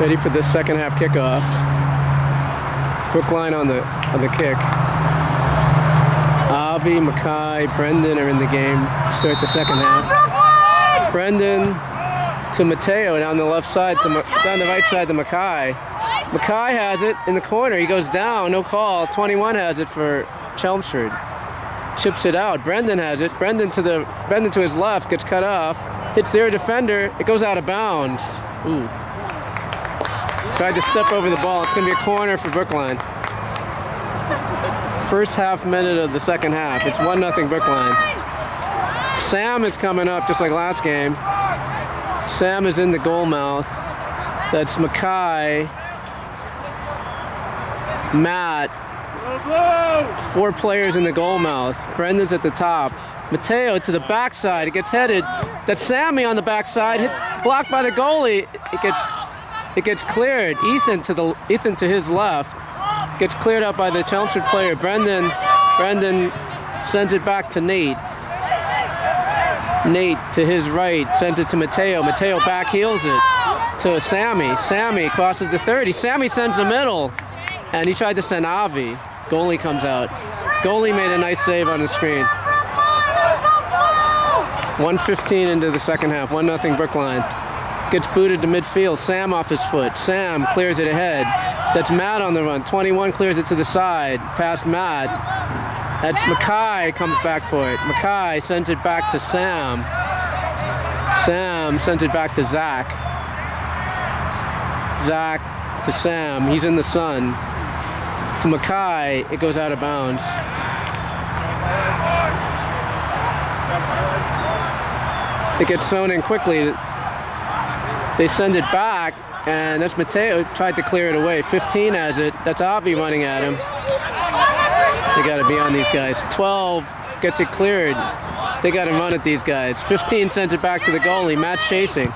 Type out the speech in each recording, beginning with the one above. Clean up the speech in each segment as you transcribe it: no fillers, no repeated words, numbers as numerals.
Ready for the second half kickoff. Brookline on the kick. Avi, Mackay, Brendan are in the game. Start the second half. Brendan to Mateo down the left side, down the right side to Mackay. Mackay has it in the corner. He goes down, no call. 21 has it for Chelmsford. Chips it out. Brendan has it. Brendan to his left, gets cut off. Hits their defender. It goes out of bounds. Ooh. Tried to step over the ball. It's going to be a corner for Brookline. First half minute of the second half. It's 1-0 Brookline. Sam is coming up just like last game. Sam is in the goal mouth. That's Mackay, Matt. 4 players in the goal mouth. Brendan's at the top. Mateo to the backside. It gets headed. That's Sammy on the backside. Blocked by the goalie. It gets cleared. Ethan to his left. Gets cleared up by the Chelmsford player. Brendan sends it back to Nate. Nate to his right sends it to Mateo. Mateo back heels it to Sammy. Sammy crosses the 30. Sammy sends the middle. And he tried to send Avi. Goalie comes out. Goalie made a nice save on the screen. 1:15 into the second half. 1-0 Brookline. Gets booted to midfield. Sam off his foot. Sam clears it ahead. That's Matt on the run. 21 clears it to the side. Past Matt. That's Mackay comes back for it. Mackay sends it back to Sam. Sam sends it back to Zach. Zach to Sam. He's in the sun. To Mackay. It goes out of bounds. It gets thrown in quickly. They send it back, and that's Mateo tried to clear it away. 15 has it. That's Avi running at him. They got to be on these guys. 12 gets it cleared. They got to run at these guys. 15 sends it back to the goalie. Matt's chasing.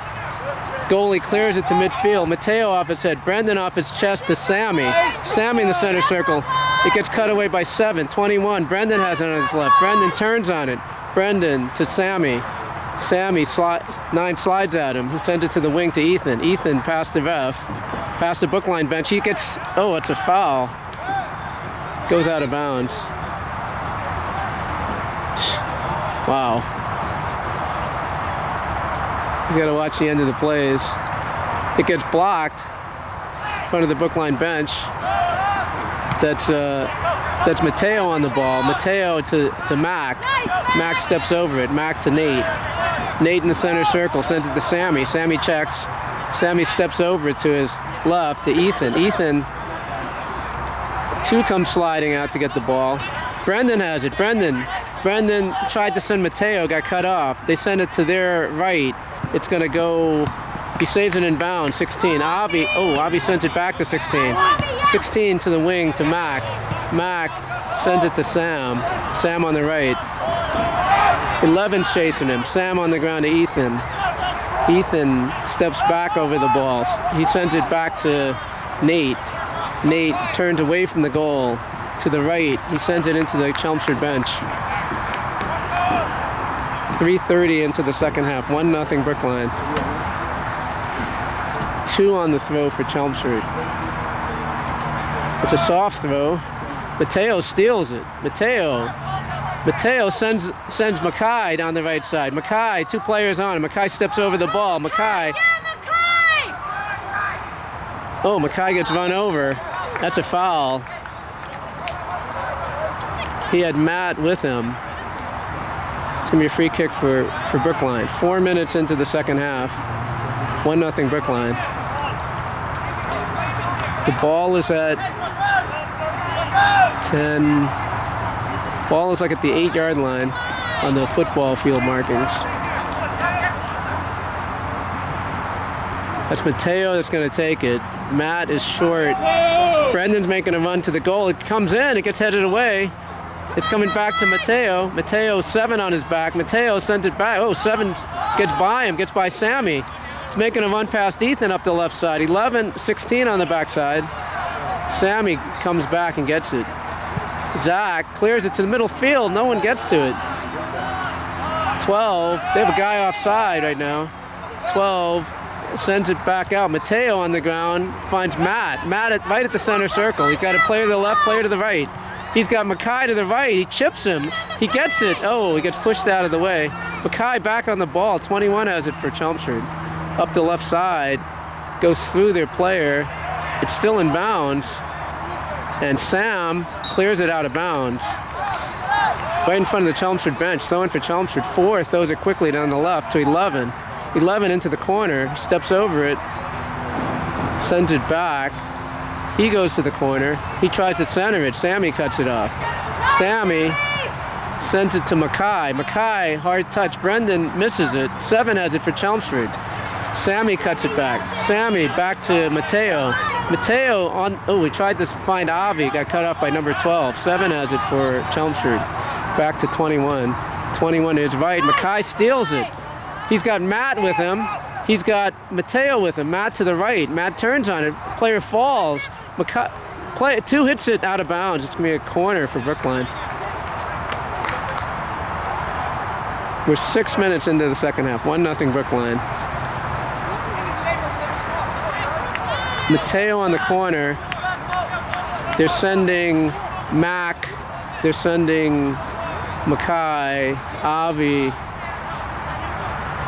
Goalie clears it to midfield. Mateo off his head. Brendan off his chest to Sammy. Sammy in the center circle. It gets cut away by 7. 21. Brendan has it on his left. Brendan turns on it. Brendan to Sammy. Sammy, 9 slides at him. He sends it to the wing to Ethan. Ethan past the ref, past the Brookline bench. He gets, oh, it's a foul. Goes out of bounds. Wow. He's got to watch the end of the plays. It gets blocked in front of the Brookline bench. That's Mateo on the ball. Mateo to Mac. Mac steps over it. Mac to Nate. Nate in the center circle sends it to Sammy. Sammy checks. Sammy steps over to his left to Ethan. Ethan, 2 comes sliding out to get the ball. Brendan has it. Brendan tried to send Mateo, got cut off. They send it to their right. It's going to go, he saves it in bounds. 16. Avi sends it back to 16. 16 to the wing to Mac. Mac sends it to Sam. Sam on the right. 11's chasing him. Sam on the ground to Ethan. Ethan steps back over the ball. He sends it back to Nate. Nate turns away from the goal to the right. He sends it into the Chelmsford bench. 3:30 into the second half. 1-0 Brookline. 2 on the throw for Chelmsford. It's a soft throw. Mateo steals it. Mateo sends Mackay down the right side. Mackay, 2 players on. Mackay steps over the ball. Mackay. Oh, Mackay gets run over. That's a foul. He had Matt with him. It's going to be a free kick for Brookline. 4 minutes into the second half. 1-0 Brookline. The ball is at 10. Ball is like at the 8-yard line on the football field markings. That's Mateo that's going to take it. Matt is short. Brendan's making a run to the goal. It comes in. It gets headed away. It's coming back to Mateo. Mateo, 7 on his back. Mateo sends it back. Oh, 7 gets by him. Gets by Sammy. He's making a run past Ethan up the left side. 16 on the backside. Sammy comes back and gets it. Zach clears it to the middle field. No one gets to it. 12. They have a guy offside right now. 12. sends it back out. Mateo on the ground finds Matt. Matt right at the center circle. He's got a player to the left, player to the right. He's got Mackay to the right. He chips him. He gets it. Oh, he gets pushed out of the way. Mackay back on the ball. 21 has it for Chelmsford. Up the left side. Goes through their player. It's still in bounds. And Sam clears it out of bounds. Right in front of the Chelmsford bench. Throwing for Chelmsford. 4 throws it quickly down the left to 11. 11 into the corner. Steps over it. Sends it back. He goes to the corner. He tries to center it. Sammy cuts it off. Sammy sends it to Mackay. Mackay, hard touch. Brendan misses it. 7 has it for Chelmsford. Sammy cuts it back. Sammy back to Mateo. Mateo on, oh, he tried to find Avi. Got cut off by number 12. 7 has it for Chelmsford. Back to 21. 21 is right. Mackay steals it. He's got Matt with him. He's got Mateo with him. Matt to the right. Matt turns on it. Player falls. Mackay, 2 hits it out of bounds. It's going to be a corner for Brookline. We're 6 minutes into the second half. 1-0 Brookline. Mateo on the corner. They're sending Mac. They're sending Mackay, Avi,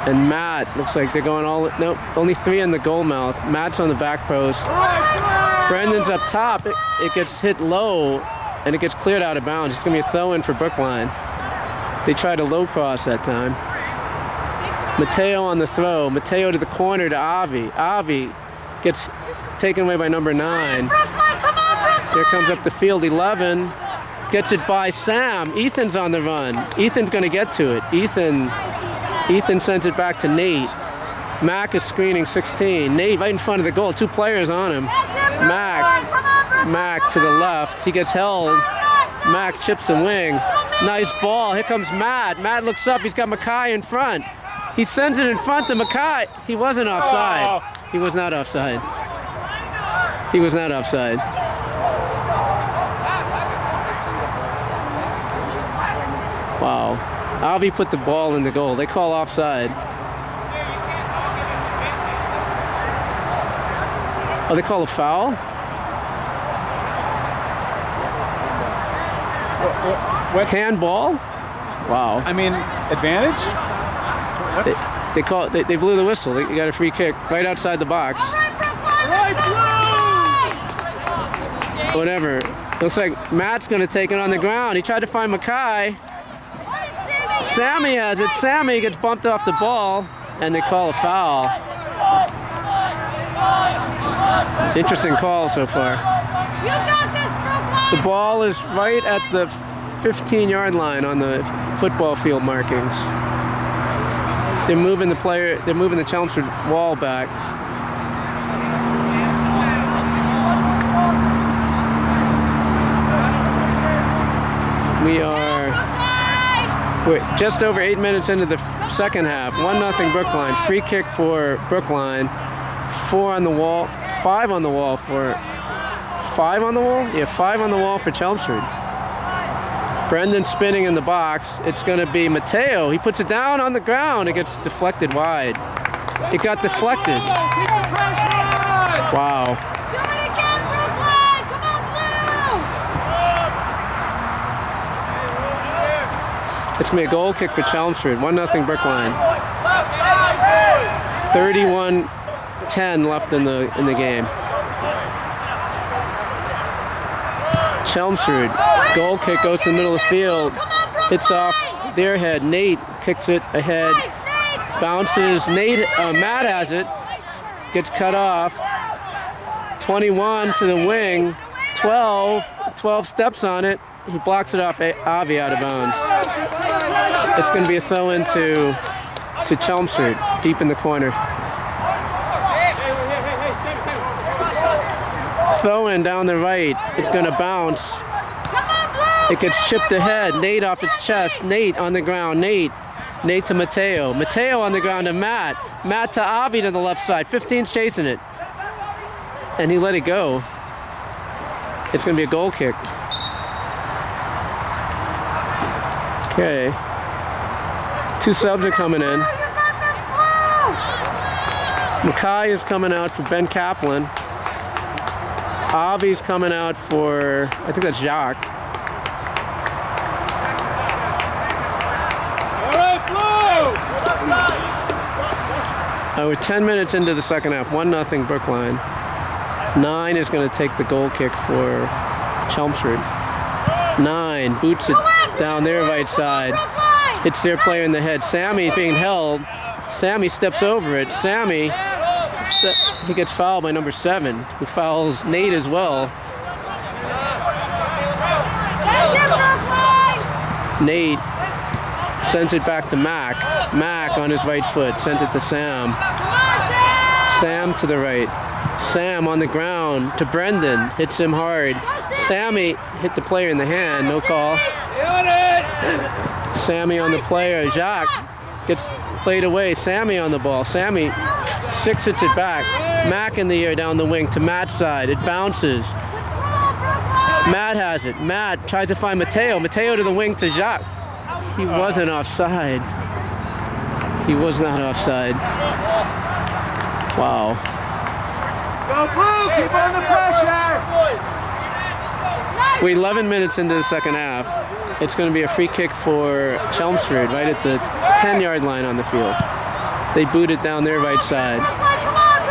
and Matt. Looks like they're going all, nope, only 3 in the goal mouth. Matt's on the back post. Brendan's up top. It gets hit low, and it gets cleared out of bounds. It's going to be a throw-in for Brookline. They tried a low cross that time. Mateo on the throw. Mateo to the corner to Avi. Avi gets taken away by number 9. Here comes up the field, 11. Gets it by Sam. Ethan's on the run. Ethan's going to get to it. Ethan sends it back to Nate. Mac is screening 16. Nate right in front of the goal. 2 players on him. Mac to the left. He gets held. Mac chips a wing. Nice ball. Here comes Matt. Matt looks up. He's got Mackay in front. He sends it in front to Mackay. He wasn't offside. He was not offside. He was not offside. Wow. Avi put the ball in the goal. They call offside. Oh, they call a foul? What? Handball? Wow. I mean, advantage? They call it, they blew the whistle. They got a free kick right outside the box. Whatever. Looks like Matt's going to take it on the ground. He tried to find Mackay. Sammy has it. Sammy gets bumped off the ball, and they call a foul. Interesting call so far. You got this, Brookline! The ball is right at the 15-yard line on the football field markings. They're moving the Chelmsford wall back. We're just over 8 minutes into the second half. 1-0 Brookline. Free kick for Brookline. 4 on the wall. 5 on the wall for... 5 on the wall? Yeah, 5 on the wall for Chelmsford. Brendan spinning in the box. It's going to be Mateo. He puts it down on the ground. It gets deflected wide. It got deflected. Wow. Do it again, Brookline! Come on, Blue! It's going to be a goal kick for Chelmsford. 1-0 Brookline. 31-10 left in the game. Chelmsford, goal kick goes to the middle of the field, hits off their head. Nate kicks it ahead, bounces. Matt has it, gets cut off. 21 to the wing, 12 steps on it. He blocks it off Avi out of bounds. It's going to be a throw in to Chelmsford, deep in the corner. Throw in down the right. It's going to bounce. It gets chipped ahead. Nate off his chest. Nate on the ground. Nate to Mateo. Mateo on the ground to Matt. Matt to Avi to the left side. 15's chasing it. And he let it go. It's going to be a goal kick. Okay. 2 subs are coming in. Mackay is coming out for Ben Kaplan. Avi's coming out for, I think that's Jacques. We're 10 minutes into the second half. 1-0 Brookline. 9 is going to take the goal kick for Chelmsford. 9 boots it down their right side. Hits their player in the head. Sammy being held. Sammy steps over it. Sammy, he gets fouled by number 7, who fouls Nate as well. Nate sends it back to Mac. Mac on his right foot sends it to Sam. Sam to the right. Sam on the ground to Brendan. Hits him hard. Sammy hit the player in the hand. No call. Sammy on the player. Jacques gets played away. Sammy on the ball. Sammy 6 hits it back. Mac in the air down the wing to Matt's side. It bounces. Matt has it. Matt tries to find Mateo. Mateo to the wing to Jacques. He wasn't offside. He was not offside. Wow. Go Blue, keep on the pressure. We're 11 minutes into the second half. It's going to be a free kick for Chelmsford right at the 10-yard line on the field. They boot it down their right side.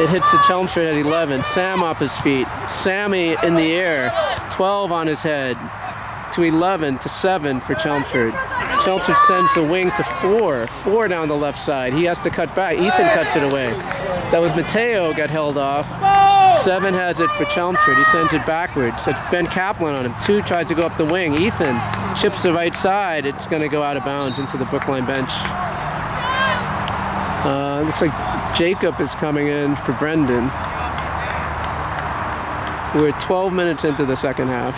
It hits the Chelmsford at 11. Sam off his feet. Sammy in the air. 12 on his head. To 11 to 7 for Chelmsford. Chelmsford sends the wing to 4. 4 down the left side. He has to cut back. Ethan cuts it away. That was Mateo got held off. 7 has it for Chelmsford. He sends it backwards. That's Ben Kaplan on him. 2 tries to go up the wing. Ethan chips the right side. It's going to go out of bounds into the Brookline bench. Looks like Jacob is coming in for Brendan. We're 12 minutes into the second half.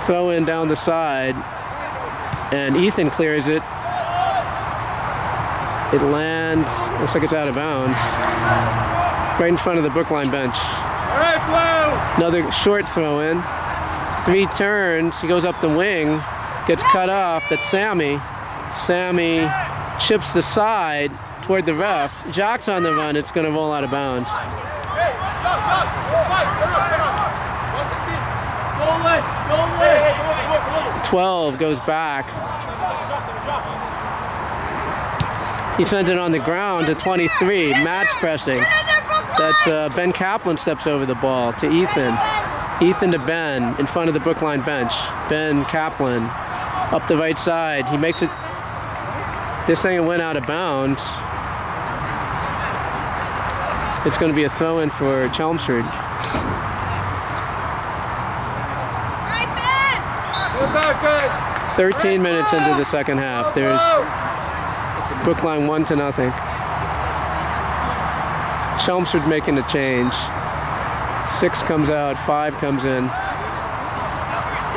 Throw in down the side, and Ethan clears it. It lands, looks like it's out of bounds, right in front of the Brookline bench. All right, Blue. Another short throw in. 3 turns, he goes up the wing, gets cut off. That's Sammy. Sammy chips the side toward the ref. Jacques on the run, it's going to roll out of bounds. 12 goes back. He sends it on the ground to 23. Matt's pressing. That's Ben Kaplan steps over the ball to Ethan. Ethan to Ben in front of the Brookline bench. Ben Kaplan up the right side. He makes it. This thing went out of bounds. It's going to be a throw-in for Chelmsford. 13 minutes into the second half. There's Brookline 1-0. Chelmsford making a change. 6 comes out, 5 comes in.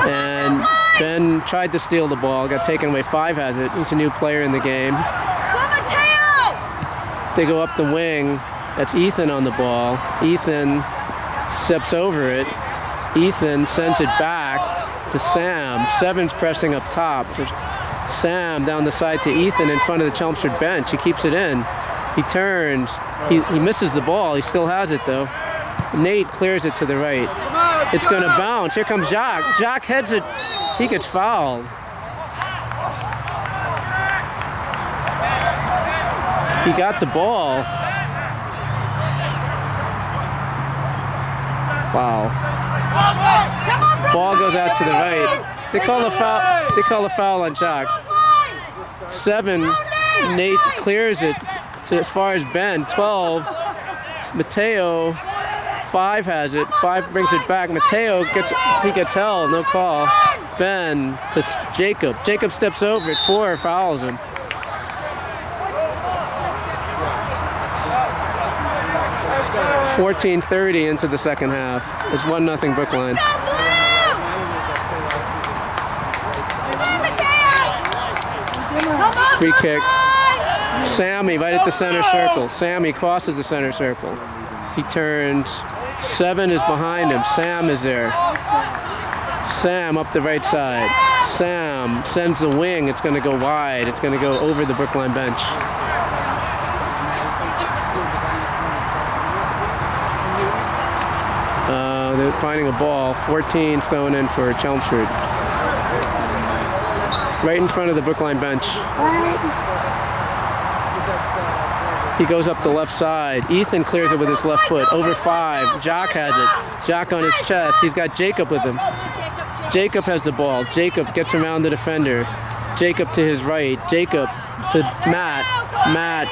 And Ben tried to steal the ball, got taken away. 5 has it. He's a new player in the game. They go up the wing. That's Ethan on the ball. Ethan steps over it. Ethan sends it back to Sam. 7's pressing up top for Sam down the side to Ethan in front of the Chelmsford bench. He keeps it in. He turns. He misses the ball. He still has it though. Nate clears it to the right. It's going to bounce. Here comes Jacques. Jacques heads it. He gets fouled. He got the ball. Wow. Ball goes out to the right. They call a foul. They call a foul on Jacques. 7. Nate clears it to as far as Ben. 12. Mateo. 5 has it. 5 brings it back. Mateo gets held. No call. Ben to Jacob. Jacob steps over it. 4 fouls him. .14:30 into the second half. It's 1-0 Brookline. Free kick. Sammy right at the center circle. Sammy crosses the center circle. He turns. 7 is behind him. Sam is there. Sam up the right side. Sam Sam sends the wing. It's going to go wide. It's going to go over the Brookline bench. They're finding a ball. 14 thrown in for Chelmsford. Right in front of the Brookline bench. He goes up the left side. Ethan clears it with his left foot. Over 5. Jock has it. Jock on his chest. He's got Jacob with him. Jacob has the ball. Jacob gets around the defender. Jacob to his right. Jacob to Matt. Matt.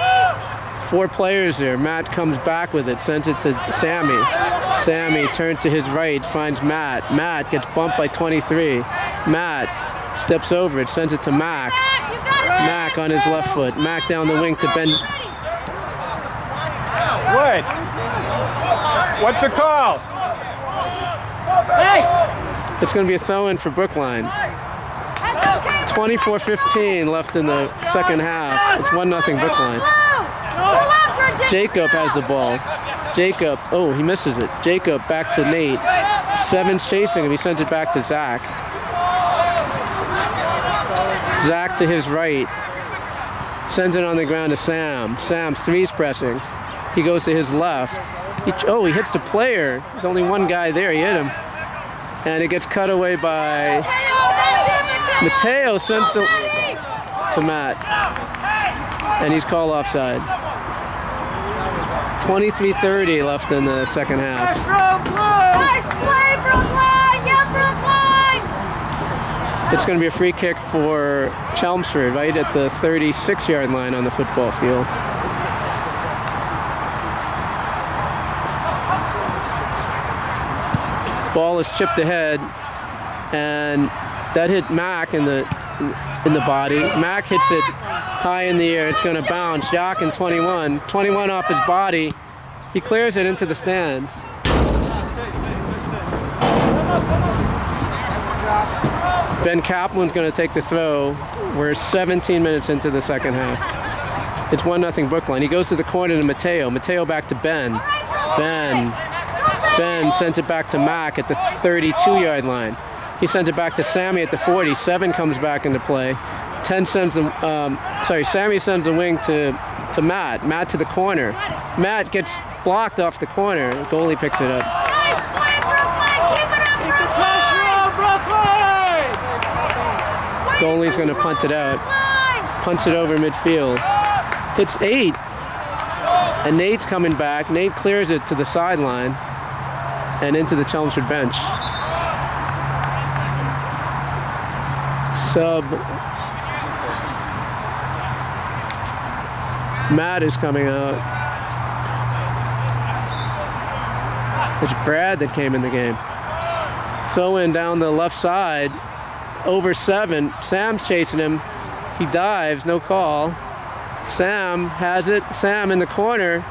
4 players there. Matt comes back with it. Sends it to Sammy. Sammy turns to his right. Finds Matt. Matt gets bumped by 23. Matt steps over it. Sends it to Mac. Mac on his left foot. Mac down the wing to Ben. What? What's the call? Hey! It's going to be a throw-in for Brookline. 24-15 left in the second half. It's 1-0 Brookline. Jacob has the ball. Jacob, oh, he misses it. Jacob back to Nate. Seven's chasing him. He sends it back to Zach. Zach to his right. Sends it on the ground to Sam. Sam, 3's pressing. He goes to his left. He hits the player. There's only one guy there. He hit him. And it gets cut away by Mateo. Sends to Matt. And he's called offside. 23:30 left in the second half. Nice play, Brookline! Yeah, Brookline! It's going to be a free kick for Chelmsford right at the 36-yard line on the football field. Ball is chipped ahead, and that hit Mac in the body. Mac hits it high in the air. It's going to bounce. Jock in 21. 21 off his body. He clears it into the stands. Ben Kaplan's going to take the throw. We're 17 minutes into the second half. It's 1-0 Brookline. He goes to the corner to Mateo. Mateo back to Ben. Ben sends it back to Mac at the 32-yard line. He sends it back to Sammy at the 40. 7 comes back into play. 10 sends Sammy sends the wing to Matt. Matt to the corner. Matt gets blocked off the corner. The goalie picks it up. Nice play, Brookline! Keep it up, Keep the pressure on, Brookline! Goalie's going to punt it out. Punts it over midfield. Hits 8. And Nate's coming back. Nate clears it to the sideline and into the Chelmsford bench. Sub Matt is coming out. It's Brad that came in the game. Throw in down the left side. Over 7. Sam's chasing him. He dives. No call. Sam has it. Sam in the corner.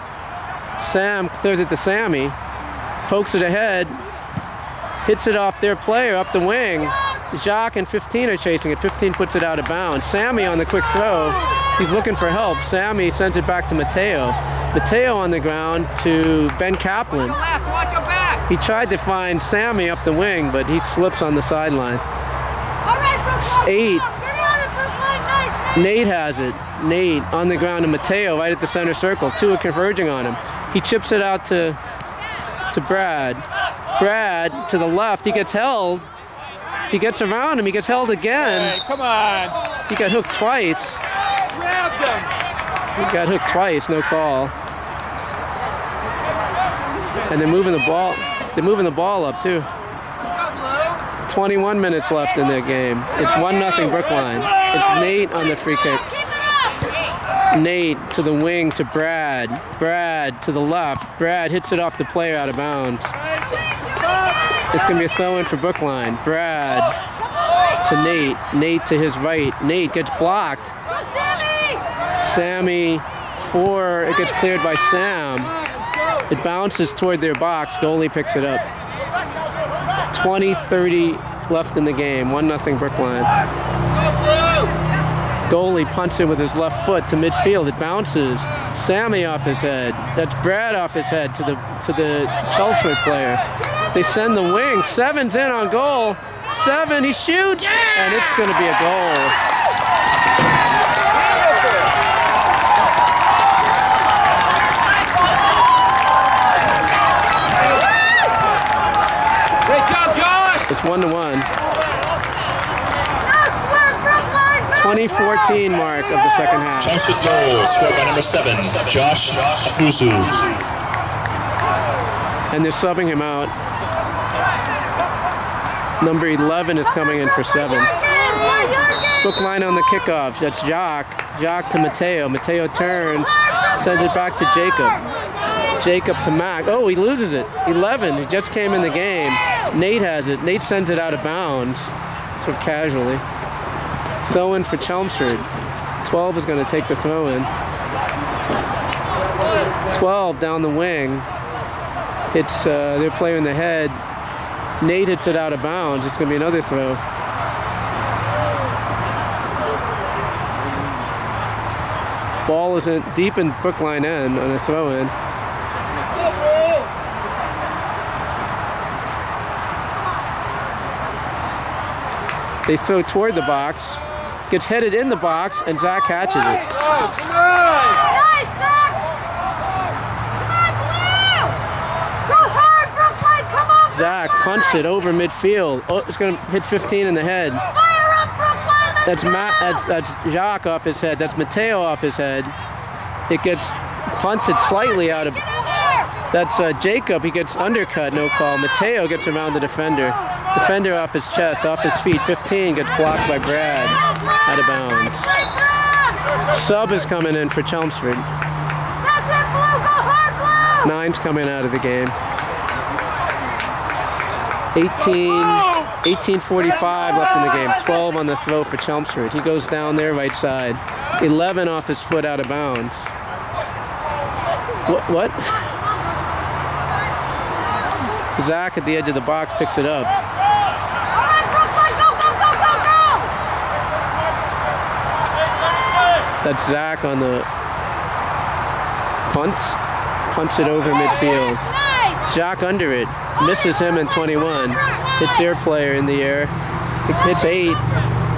Sam clears it to Sammy. Pokes it ahead. Hits it off their player up the wing. Jacques and 15 are chasing it. 15 puts it out of bounds. Sammy on the quick throw. He's looking for help. Sammy sends it back to Mateo. Mateo on the ground to Ben Kaplan. He tried to find Sammy up the wing, but he slips on the sideline. 8. Nate has it. Nate on the ground to Mateo right at the center circle. 2 are converging on him. He chips it out to Brad. Brad to the left. He gets held. He gets around him. He gets held again. Hey, come on. He got hooked twice. Grab them. He got hooked twice. No call. And they're moving the ball. They're moving the ball up too. 21 minutes left in their game. It's 1-0 Brookline. It's Nate on the free kick. Nate to the wing to Brad. Brad to the left. Brad hits it off the player out of bounds. It's going to be a throw-in for Brookline. Brad to Nate. Nate to his right. Nate gets blocked. Sammy 4. It gets cleared by Sam. It bounces toward their box. Goalie picks it up. 20-30 left in the game. 1-0 Brookline. Goalie punts it with his left foot to midfield. It bounces. Sammy off his head. That's Brad off his head to the Chelmsford player. They send the wing. 7's in on goal. 7, he shoots, and it's going to be a goal. Great job, Josh! It's 1-1. Brookline! 2014 mark of the second half. Chelmsford goal, scored by number 7, Josh Afusu. And they're subbing him out. Number 11 is coming in for 7. Brookline on the kickoff. That's Jock. Jock to Mateo. Mateo turns, sends it back to Jacob. Jacob to Mac. Oh, he loses it. 11. He just came in the game. Nate has it. Nate sends it out of bounds, sort of casually. Throw in for Chelmsford. 12 is going to take the throw in. 12 down the wing. It's their player in the head. Nate hits it out of bounds. It's going to be another throw. Ball is deep in Brookline end on a throw in. They throw toward the box. Gets headed in the box, and Zach catches it. Nice, Zach! Come on, Blue! Go hard, Brookline! Come on, Zach punts it over midfield. Oh, it's going to hit 15 in the head. Fire up, Brookline! Let's go! That's Jacques off his head. That's Mateo off his head. It gets punted slightly out of. Get in there! That's Jacob. He gets undercut, no call. Mateo gets around the defender. Defender off his chest, off his feet. 15 gets blocked by Brad, out of bounds. Sub is coming in for Chelmsford. That's it, Blue! Go hard, Blue! 9's coming out of the game. 18:45 left in the game. 12 on the throw for Chelmsford. He goes down there right side. 11 off his foot out of bounds. What? Zach at the edge of the box picks it up. All right, Brookline! Go, go, go, go, go! That's Zach on the punt. Punts it over midfield. Nice! Jacques under it. Misses him in 21. Hits their player in the air. Hits 8.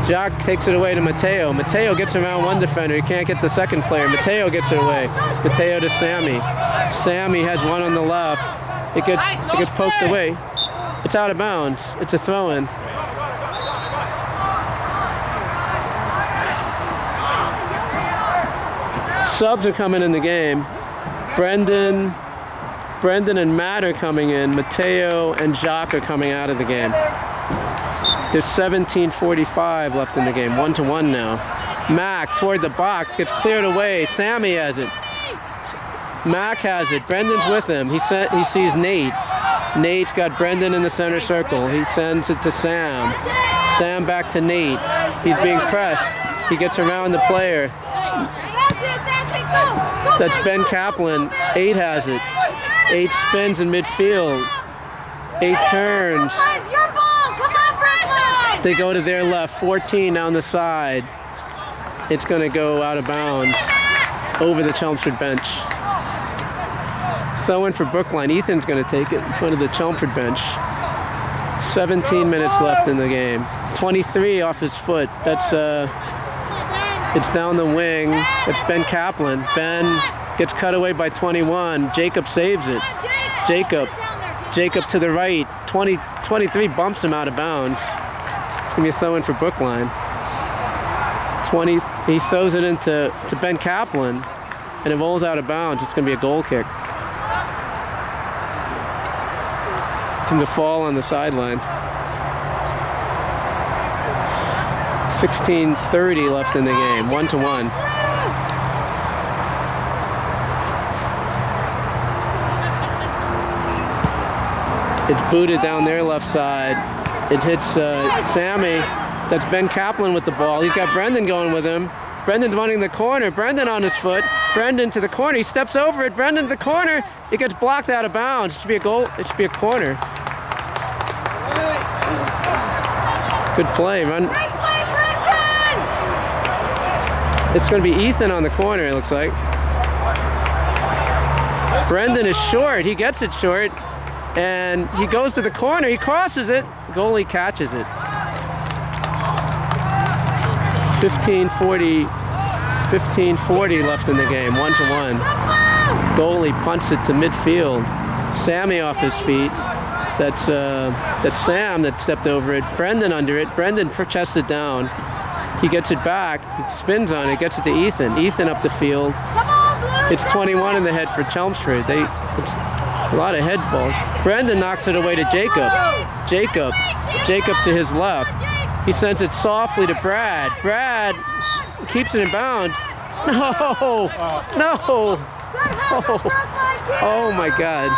Jacques takes it away to Mateo. Mateo gets around one defender. He can't get the second player. Mateo gets it away. Mateo to Sammy. Sammy has one on the left. It gets poked away. It's out of bounds. It's a throw-in. Subs are coming in the game. Brendan and Matt are coming in. Mateo and Jacques are coming out of the game. There's 17:45 left in the game. 1-1 now. Mac toward the box, gets cleared away. Sammy has it. Mac has it. Brendan's with him. He sees Nate. Nate's got Brendan in the center circle. He sends it to Sam. Sam back to Nate. He's being pressed. He gets around the player. That's Ben Kaplan. 8 has it. 8 spins in midfield. 8 turns. Your ball! Come on, Brookline! They go to their left. 14 down the side. It's going to go out of bounds over the Chelmsford bench. Throw in for Brookline. Ethan's going to take it in front of the Chelmsford bench. 17 minutes left in the game. 23 off his foot. That's it's down the wing. It's Ben Kaplan. Ben gets cut away by 21. Jacob saves it. Jacob to the right. 23 bumps him out of bounds. It's going to be a throw in for Brookline. 20. He throws it into Ben Kaplan, and it rolls out of bounds. It's going to be a goal kick. It's him to fall on the sideline. 16:30 left in the game. 1-1. It's booted down their left side. It hits Sammy. That's Ben Kaplan with the ball. He's got Brendan going with him. Brendan's running the corner. Brendan on his foot. Brendan to the corner. He steps over it. Brendan to the corner. It gets blocked out of bounds. It should be a goal. It should be a corner. Good play. Run. It's going to be Ethan on the corner, it looks like. Brendan is short. He gets it short. And he goes to the corner, he crosses it, goalie catches it. 15:40 left in the game, 1-1. Goalie punts it to midfield. Sammy off his feet. That's Sam that stepped over it. Brendan under it. Brendan chests it down. He gets it back. He spins on it. Gets it to Ethan. Ethan up the field. It's 21 in the head for Chelmsford. It's a lot of head balls. Brendan knocks it away to Jacob. Jacob to his left. He sends it softly to Brad. Brad keeps it in bound. No! Oh my God.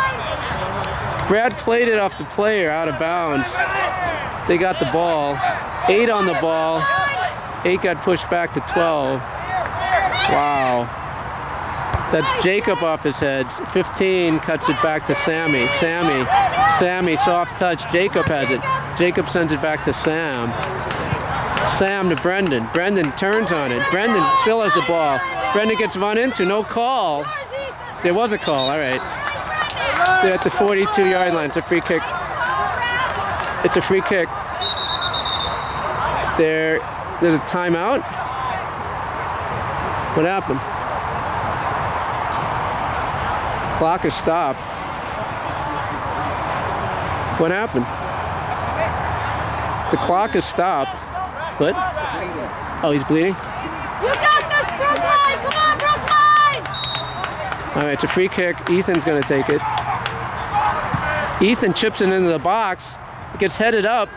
Brad played it off the player out of bounds. They got the ball. 8 on the ball. 8 got pushed back to 12. Wow. That's Jacob off his head. 15 cuts it back to Sammy. Sammy, soft touch. Jacob has it. Jacob sends it back to Sam. Sam to Brendan. Brendan turns on it. Brendan still has the ball. Brendan gets run into. No call. There was a call. All right. They're at the 42-yard line. It's a free kick. It's a free kick. There's a timeout. What happened? Clock is stopped. What happened? The clock is stopped. What? Oh, he's bleeding? You got this, Brookline! Come on, Brookline! All right, it's a free kick. Ethan's going to take it. Ethan chips it into the box. It gets headed up.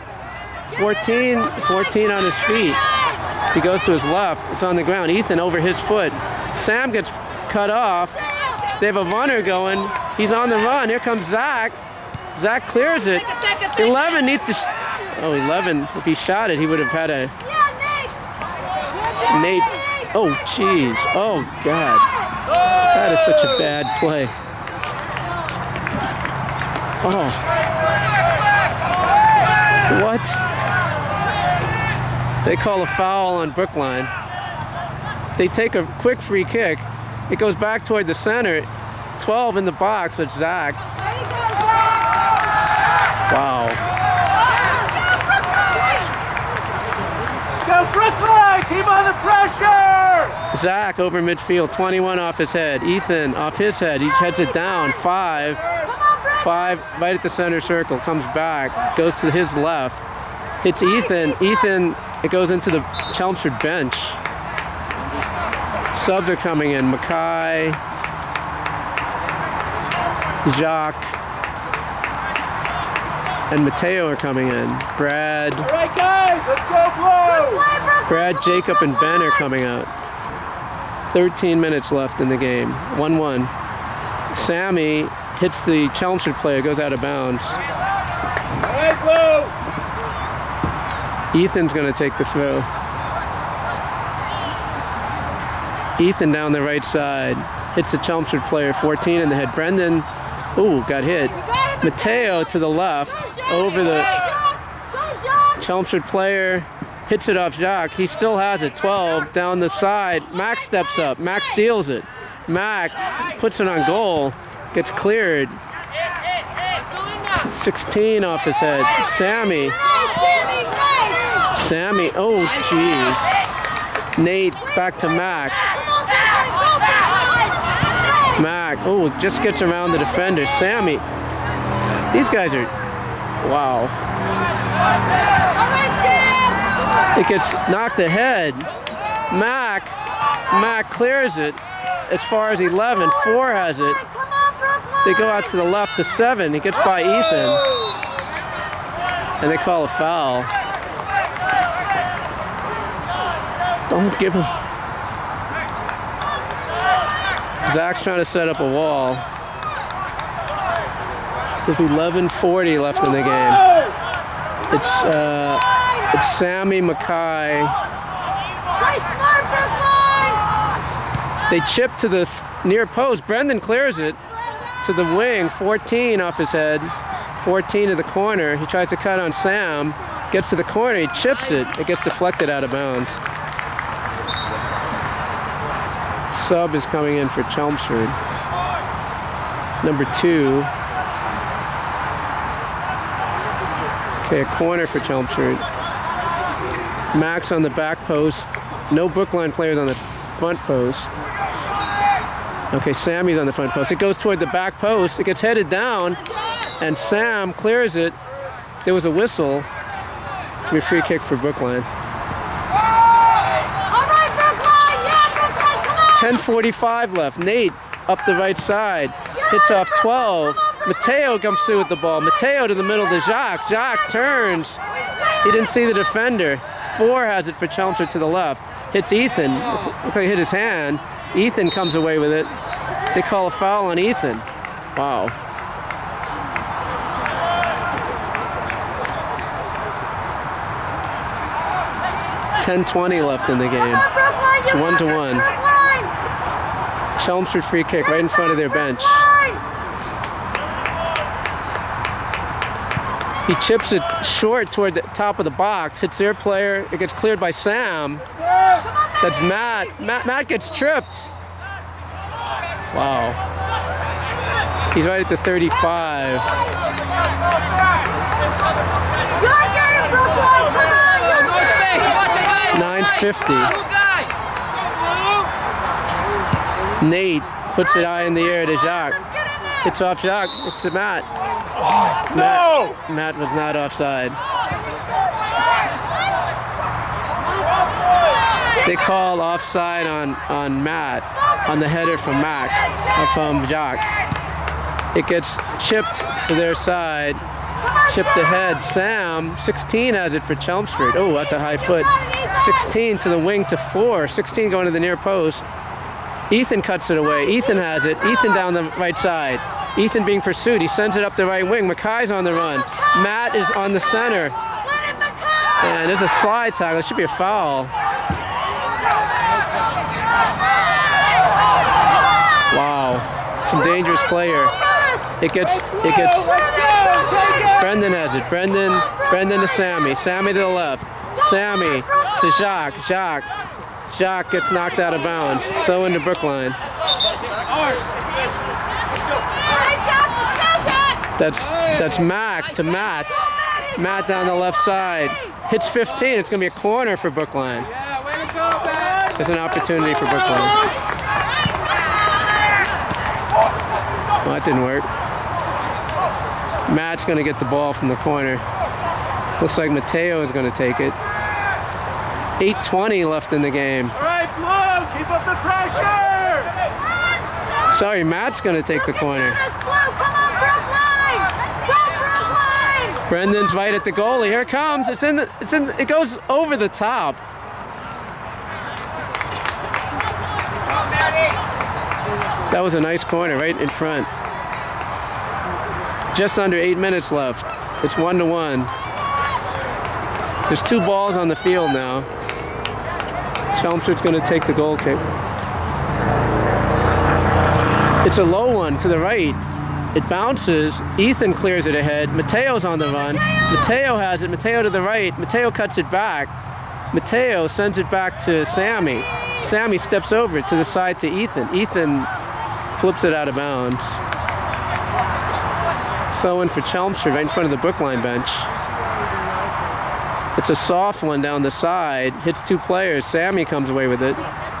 14 on his feet. He goes to his left. It's on the ground. Ethan over his foot. Sam gets cut off. They have a runner going. He's on the run. Here comes Zach. Zach clears it. 11 needs to... 11. If he shot it, he would have had a... Nate. Oh, jeez. Oh, God. That is such a bad play. Oh. What? They call a foul on Brookline. They take a quick free kick. It goes back toward the center. 12 in the box. It's Zach. Wow. Go Brookline! Keep on the pressure! Zach over midfield. 21 off his head. Ethan off his head. He heads it down. 5 right at the center circle. Comes back. Goes to his left. Hits Ethan. Ethan, it goes into the Chelmsford bench. Subs are coming in. Mackay, Jacques, and Mateo are coming in. Brad. All right, guys, let's go blue! Brad, Jacob, and Ben are coming out. 13 minutes left in the game. 1-1. Sammy hits the Chelmsford player, goes out of bounds. All right, blue! Ethan's going to take the throw. Ethan down the right side. Hits the Chelmsford player, 14 in the head. Brendan, ooh, got hit. Mateo to the left, over the Chelmsford player. Hits it off Jacques. He still has it. 12 down the side. Mac steps up. Mac steals it. Mac puts it on goal. Gets cleared. 16 off his head. Sammy. Oh, jeez. Nate back to Mac. Mac. Oh, just gets around the defender. Sammy. These guys are. Wow. It gets knocked ahead. Mac clears it as far as 11. 4 has it. They go out to the left to 7. He gets by Ethan. And they call a foul. Don't give him. Zach's trying to set up a wall. There's 11:40 left in the game. It's Sammy, Mackay. They chip to the near post. Brendan clears it to the wing. 14 off his head. 14 to the corner. He tries to cut on Sam. Gets to the corner. He chips it. It gets deflected out of bounds. Sub is coming in for Chelmsford. Number 2. Okay, a corner for Chelmsford. Max on the back post. No Brookline players on the front post. Okay, Sammy's on the front post. It goes toward the back post. It gets headed down, and Sam clears it. There was a whistle. It's going to be a free kick for Brookline. All right, Brookline! Yeah, Brookline, come on! 10:45 left. Nate up the right side. Hits off 12. Mateo comes through with the ball. Mateo to the middle to Jacques. Jacques turns. He didn't see the defender. 4 has it for Chelmsford to the left. Hits Ethan. Looks like he hit his hand. Ethan comes away with it. They call a foul on Ethan. Wow. $10:20 left in the game. It's 1-1. Chelmsford free kick right in front of their bench. He chips it short toward the top of the box, hits their player. It gets cleared by Sam. That's Matt. Matt gets tripped. Wow. He's right at the 35. 9:50. Nate puts it high in the air to Jacques. It's off Jacques. It's to Matt. Matt was not offside. They call offside on Matt on the header from Jacques. It gets chipped to their side. Chipped ahead. Sam, 16 has it for Chelmsford. Oh, that's a high foot. 16 to the wing to 4. 16 going to the near post. Ethan cuts it away. Ethan has it. Ethan down the right side. Ethan being pursued. He sends it up the right wing. Mackay's on the run. Matt is on the center. And there's a slide tackle. It should be a foul. Wow. Some dangerous player. It gets Brendan has it. Brendan to Sammy. Sammy to the left. Sammy to Jacques. Jacques gets knocked out of bounds. Throw into Brookline. That's Mac to Matt. Matt down the left side. Hits 15. It's going to be a corner for Brookline. There's an opportunity for Brookline. Well, that didn't work. Matt's going to get the ball from the corner. Looks like Mateo is going to take it. 8:20 left in the game. All right, Blue, keep up the pressure. Sorry, Matt's going to take the corner. Brendan's right at the goalie. Here it comes. It goes over the top. That was a nice corner right in front. Just under 8 minutes left. It's 1-1. There's 2 balls on the field now. Chelmsford's going to take the goal kick. It's a low one to the right. It bounces. Ethan clears it ahead. Mateo's on the run. Mateo has it. Mateo to the right. Mateo cuts it back. Mateo sends it back to Sammy. Sammy steps over to the side to Ethan. Ethan flips it out of bounds. Throw in for Chelmsford right in front of the Brookline bench. It's a soft one down the side. Hits 2 players. Sammy comes away with it.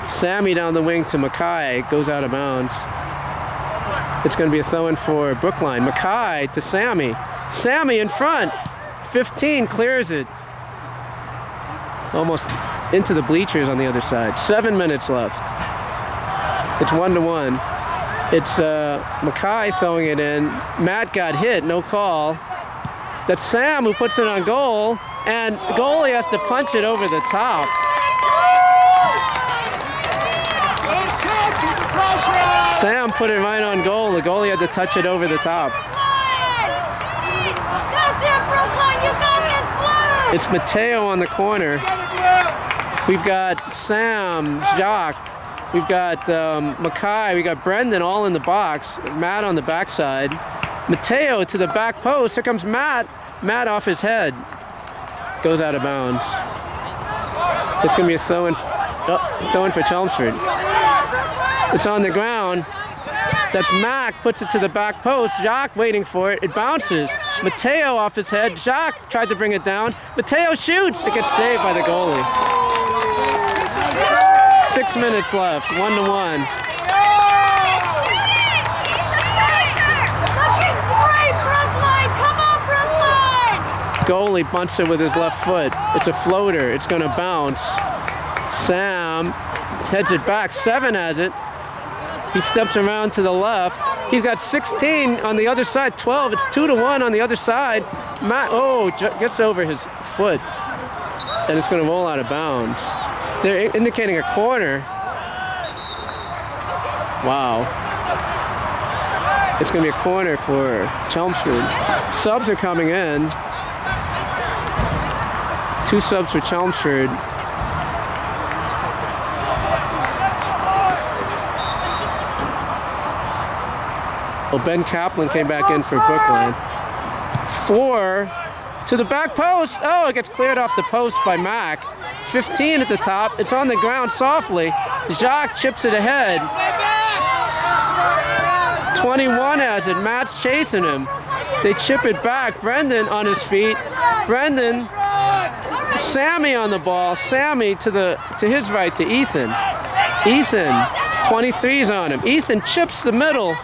Sammy down the wing to Mackay. Goes out of bounds. It's going to be a throw in for Brookline. Mackay to Sammy. Sammy in front. 15 clears it. Almost into the bleachers on the other side. 7 minutes left. It's 1-1. It's Mackay throwing it in. Matt got hit, no call. That's Sam who puts it on goal, and the goalie has to punch it over the top. Sam put it right on goal. The goalie had to touch it over the top. It's Mateo on the corner. We've got Sam, Jacques, we've got Mackay, we got Brendan all in the box. Matt on the backside. Mateo to the back post. Here comes Matt. Matt off his head. Goes out of bounds. It's going to be a throw in for Chelmsford. It's on the ground. That's Mac. Puts it to the back post. Jacques waiting for it. It bounces. Mateo off his head. Jacques tried to bring it down. Mateo shoots. It gets saved by the goalie. 6 minutes left. 1-1. Looking great, Brookline! Come on, Brookline! Goalie bunts it with his left foot. It's a floater. It's going to bounce. Sam heads it back. 7 has it. He steps around to the left. He's got 16 on the other side. 12. It's 2-1 on the other side. Matt, gets over his foot, and it's going to roll out of bounds. They're indicating a corner. Wow. It's going to be a corner for Chelmsford. Subs are coming in. 2 subs for Chelmsford. Well, Ben Kaplan came back in for Brookline. 4 to the back post. Oh, it gets cleared off the post by Mac. 15 at the top. It's on the ground softly. Jacques chips it ahead. 21 has it. Matt's chasing him. They chip it back. Brendan on his feet. Brendan. Sammy on the ball. Sammy to his right to Ethan. Ethan. 23's on him. Ethan chips the middle.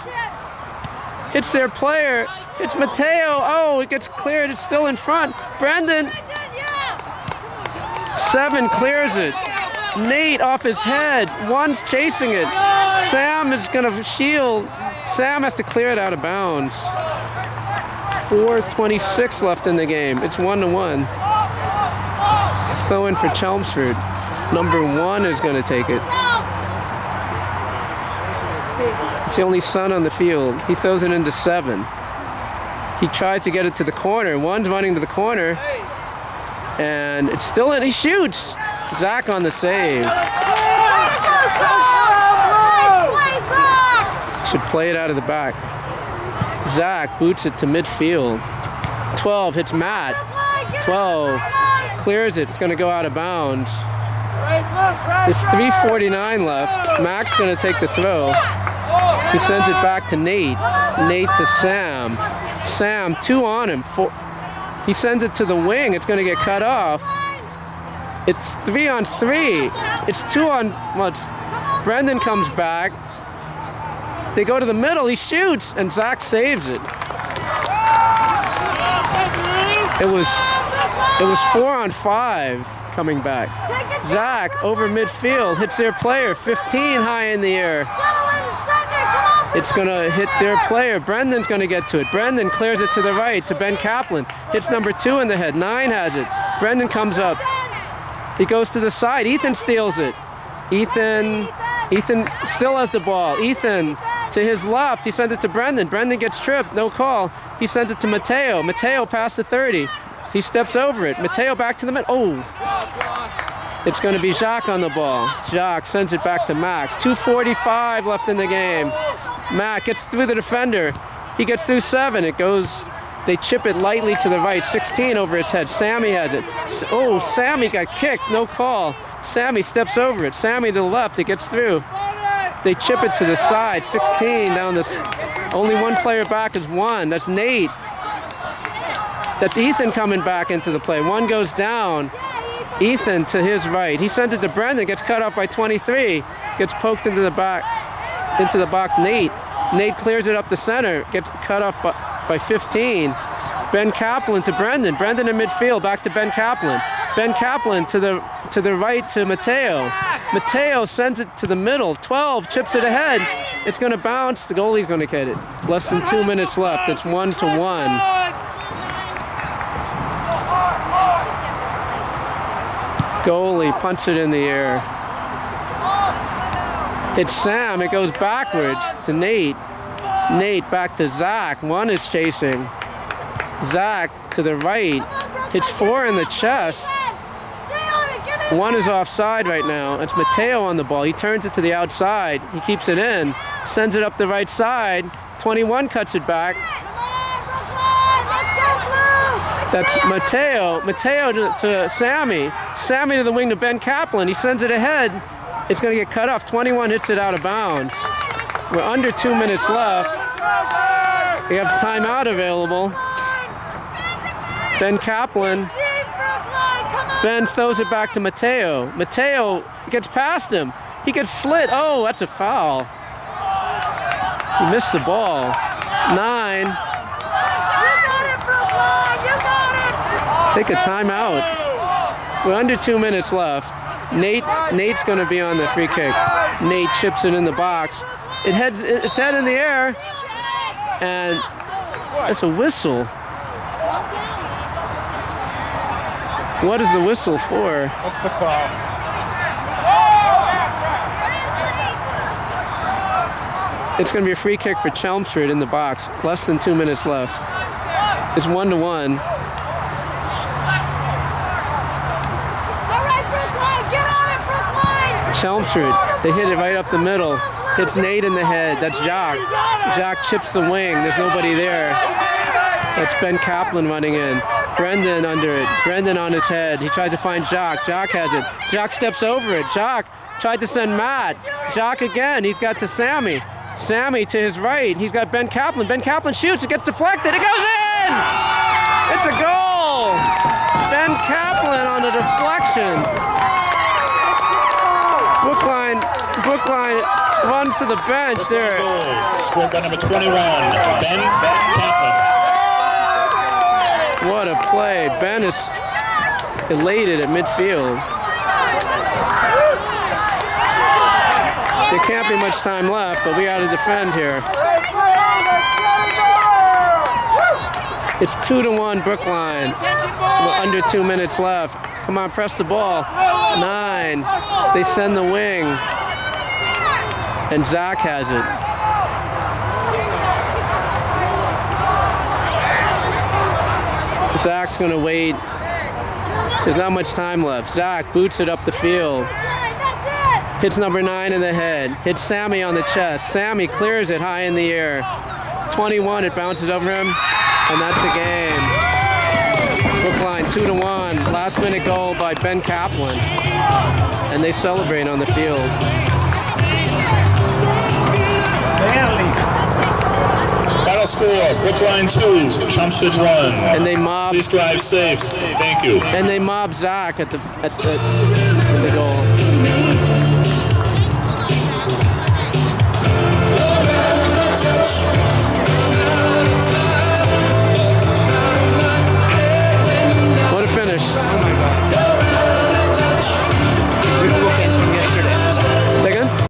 Hits their player. It's Mateo. Oh, it gets cleared. It's still in front. Brendan. 7 clears it. Nate off his head. 1's chasing it. Sam is going to shield. Sam has to clear it out of bounds. 4:26 left in the game. It's 1-1. Throw in for Chelmsford. Number 1 is going to take it. It's the only son on the field. He throws it into 7. He tries to get it to the corner. 1's running to the corner. And it's still in. He shoots. Zach on the save. Should play it out of the back. Zach boots it to midfield. 12 hits Matt. 12 clears it. It's going to go out of bounds. There's 3:49 left. Mac's going to take the throw. He sends it back to Nate. Nate to Sam. Sam, 2 on him. 4. He sends it to the wing. It's going to get cut off. It's 3-on-3. It's 2-on. Brendan comes back. They go to the middle. He shoots, and Zach saves it. It was 4-on-5 coming back. Zach over midfield hits their player. 15 high in the air. It's going to hit their player. Brendan's going to get to it. Brendan clears it to the right to Ben Kaplan. Hits number 2 in the head. 9 has it. Brendan comes up. He goes to the side. Ethan steals it. Ethan still has the ball. Ethan to his left. He sends it to Brendan. Brendan gets tripped. No call. He sends it to Mateo. Mateo past the 30. He steps over it. Mateo back to the middle. Oh. It's going to be Jacques on the ball. Jacques sends it back to Mac. 2:45 left in the game. Mac gets through the defender. He gets through 7. It goes, they chip it lightly to the right. 16 over his head. Sammy has it. Oh, Sammy got kicked. No call. Sammy steps over it. Sammy to the left. It gets through. They chip it to the side. 16 down this. Only 1 player back is 1. That's Nate. That's Ethan coming back into the play. 1 goes down. Ethan to his right. He sends it to Brendan. Gets cut off by 23. Gets poked into the back. Into the box. Nate clears it up the center. Gets cut off by 15. Ben Kaplan to Brendan. Brendan in midfield. Back to Ben Kaplan. Ben Kaplan to the right to Mateo. Mateo sends it to the middle. 12 chips it ahead. It's going to bounce. The goalie's going to get it. Less than 2 minutes left. It's 1-1. Goalie punts it in the air. It's Sam. It goes backwards to Nate. Nate back to Zach. 1 is chasing. Zach to the right. Hits 4 in the chest. 1 is offside right now. It's Mateo on the ball. He turns it to the outside. He keeps it in. Sends it up the right side. 21 cuts it back. That's Mateo. Mateo to Sammy. Sammy to the wing to Ben Kaplan. He sends it ahead. It's going to get cut off. 21 hits it out of bounds. We're under 2 minutes left. We have timeout available. Ben Kaplan. Ben throws it back to Mateo. Mateo gets past him. He gets slit. Oh, that's a foul. He missed the ball. 9. Take a timeout. We're under 2 minutes left. Nate's going to be on the free kick. Nate chips it in the box. It's head in the air, and it's a whistle. What is the whistle for? What's the call? It's going to be a free kick for Chelmsford in the box. Less than 2 minutes left. It's 1-1. All right, Brookline, get on it, Brookline. Chelmsford, they hit it right up the middle. Hits Nate in the head. That's Jacques. Jacques chips the wing. There's nobody there. That's Ben Kaplan running in. Brendan under it. Brendan on his head. He tried to find Jacques. Jacques has it. Jacques steps over it. Jacques tried to send Matt. Jacques again. He's got to Sammy. Sammy to his right. He's got Ben Kaplan. Ben Kaplan shoots. It gets deflected. It goes in! It's a goal! Ben Kaplan on the deflection. Brookline runs to the bench there. Scored by number 21, Ben Kaplan. What a play. Ben is elated at midfield. There can't be much time left, but we got to defend here. It's 2-1 Brookline. We're under 2 minutes left. Come on, press the ball. 9. They send the wing. And Zach has it. Zach's going to wait. There's not much time left. Zach boots it up the field. Hits number 9 in the head. Hits Sammy on the chest. Sammy clears it high in the air. 21, it bounces over him. And that's the game. Brookline 2-1. Last minute goal by Ben Kaplan. And they celebrate on the field. Final score, Brookline 2, Chelmsford 1. And they mob. Please drive safe. Thank you. And they mob Zach in the goal.